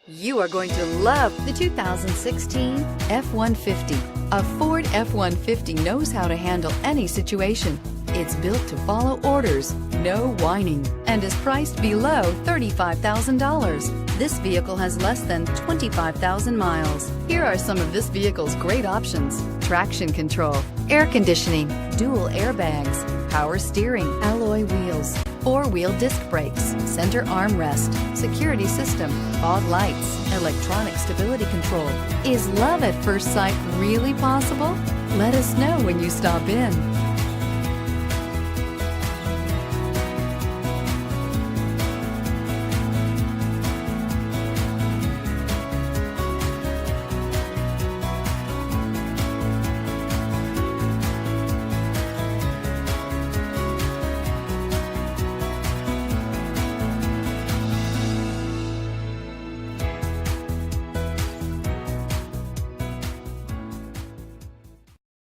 You are going to love the 2016 F-150. A Ford F-150 knows how to handle any situation. It's built to follow orders, no whining, and is priced below $35,000. This vehicle has less than 25,000 miles. Here are some of this vehicle's great options: traction control, air conditioning, dual airbags, power steering, alloy wheels, four-wheel disc brakes, center armrest, security system, fog lights, electronic stability control. Is love at first sight really possible? Let us know when you stop in.